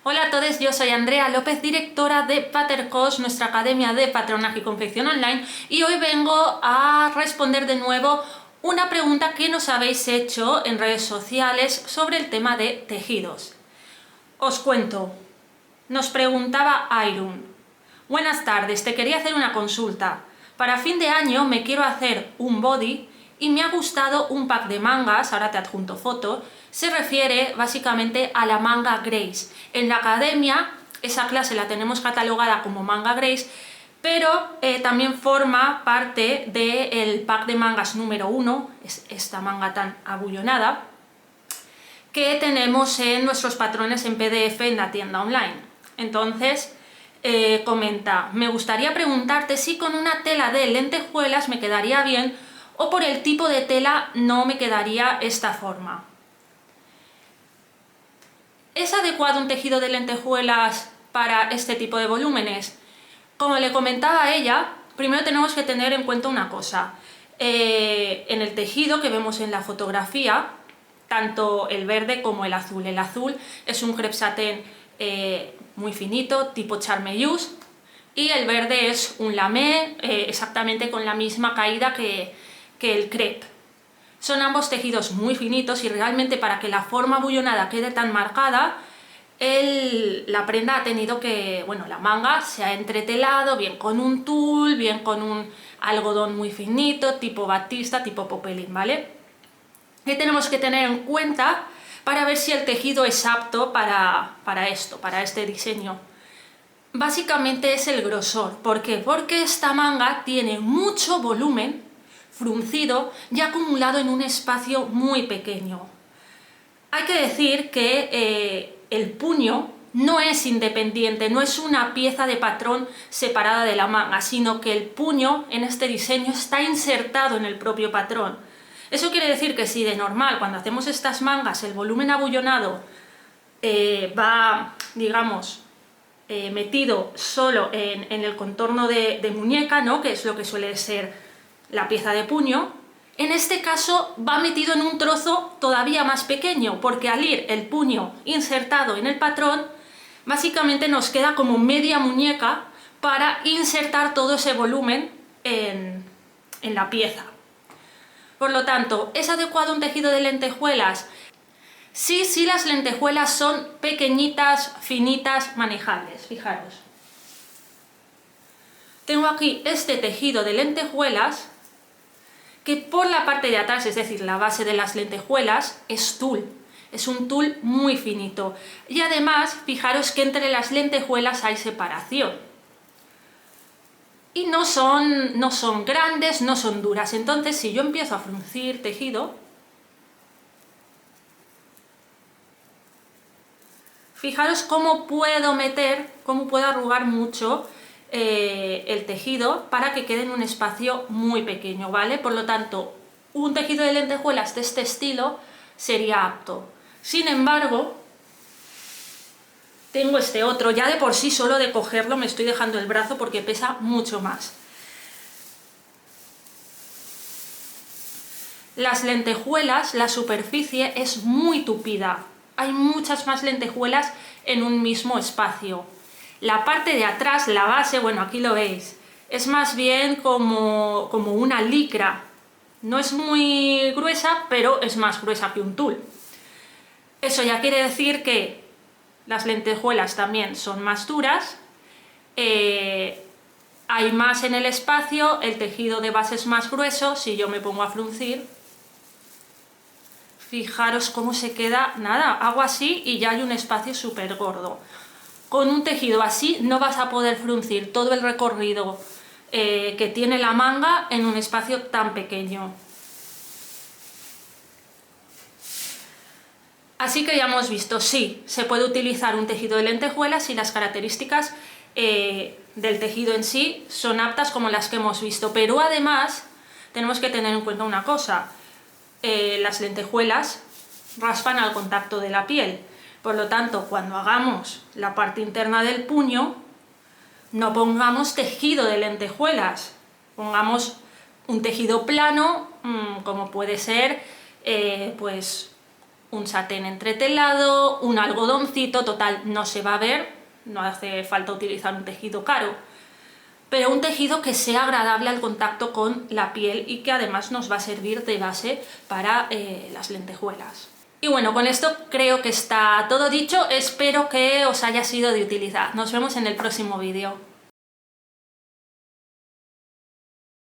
Hola a todos, yo soy Andrea López, directora de Patercos, nuestra academia de patronaje y confección online, y hoy vengo a responder de nuevo una pregunta que nos habéis hecho en redes sociales sobre el tema de tejidos. Os cuento, nos preguntaba Airun: buenas tardes, te quería hacer una consulta. Para fin de año me quiero hacer un body y me ha gustado un pack de mangas, ahora te adjunto foto. Se refiere básicamente a la manga Grace. En la academia esa clase la tenemos catalogada como manga Grace, pero también forma parte del pack de mangas número 1, es esta manga tan abullonada, que tenemos en nuestros patrones en PDF en la tienda online. Entonces, comenta: me gustaría preguntarte si con una tela de lentejuelas me quedaría bien o por el tipo de tela no me quedaría esta forma. ¿Es adecuado un tejido de lentejuelas para este tipo de volúmenes? Como le comentaba a ella, primero tenemos que tener en cuenta una cosa. En el tejido que vemos en la fotografía, tanto el verde como el azul. El azul es un crepe satén muy finito, tipo charmeuse, y el verde es un lamé, exactamente con la misma caída que el crepe. Son ambos tejidos muy finitos y realmente para que la forma abullonada quede tan marcada, la prenda ha tenido que, bueno, la manga se ha entretelado bien con un tul, bien con un algodón muy finito, tipo batista, tipo popelín, ¿vale? ¿Qué tenemos que tener en cuenta para ver si el tejido es apto para esto, para este diseño? Básicamente es el grosor. ¿Por qué? Porque esta manga tiene mucho volumen fruncido y acumulado en un espacio muy pequeño. Hay que decir que el puño no es independiente, no es una pieza de patrón separada de la manga, sino que el puño en este diseño está insertado en el propio patrón. Eso quiere decir que si de normal, cuando hacemos estas mangas, el volumen abullonado va, digamos, metido solo en el contorno de muñeca, ¿no?, que es lo que suele ser la pieza de puño, en este caso va metido en un trozo todavía más pequeño, porque al ir el puño insertado en el patrón, básicamente nos queda como media muñeca para insertar todo ese volumen en la pieza. Por lo tanto, ¿es adecuado un tejido de lentejuelas? Sí, sí, las lentejuelas son pequeñitas, finitas, manejables. Fijaros. Tengo aquí este tejido de lentejuelas que por la parte de atrás, es decir, la base de las lentejuelas, es tul. Es un tul muy finito. Y además, fijaros que entre las lentejuelas hay separación. Y no son grandes, no son duras. Entonces, si yo empiezo a fruncir tejido, fijaros cómo puedo arrugar mucho el tejido para que quede en un espacio muy pequeño, ¿vale? Por lo tanto, un tejido de lentejuelas de este estilo sería apto. Sin embargo, tengo este otro, ya de por sí solo de cogerlo me estoy dejando el brazo porque pesa mucho más. Las lentejuelas, la superficie es muy tupida, hay muchas más lentejuelas en un mismo espacio. La parte de atrás, la base, bueno, aquí lo veis, es más bien como una licra. No es muy gruesa, pero es más gruesa que un tul. Eso ya quiere decir que las lentejuelas también son más duras, hay más en el espacio, el tejido de base es más grueso. Si yo me pongo a fruncir, fijaros cómo se queda, nada, hago así y ya hay un espacio súper gordo. Con un tejido así no vas a poder fruncir todo el recorrido que tiene la manga en un espacio tan pequeño. Así que ya hemos visto, sí, se puede utilizar un tejido de lentejuelas y las características del tejido en sí son aptas como las que hemos visto, pero además tenemos que tener en cuenta una cosa: las lentejuelas raspan al contacto de la piel. Por lo tanto, cuando hagamos la parte interna del puño, no pongamos tejido de lentejuelas, pongamos un tejido plano, como puede ser pues un satén entretelado, un algodoncito, total, no se va a ver, no hace falta utilizar un tejido caro, pero un tejido que sea agradable al contacto con la piel y que además nos va a servir de base para las lentejuelas. Y bueno, con esto creo que está todo dicho, espero que os haya sido de utilidad. Nos vemos en el próximo vídeo.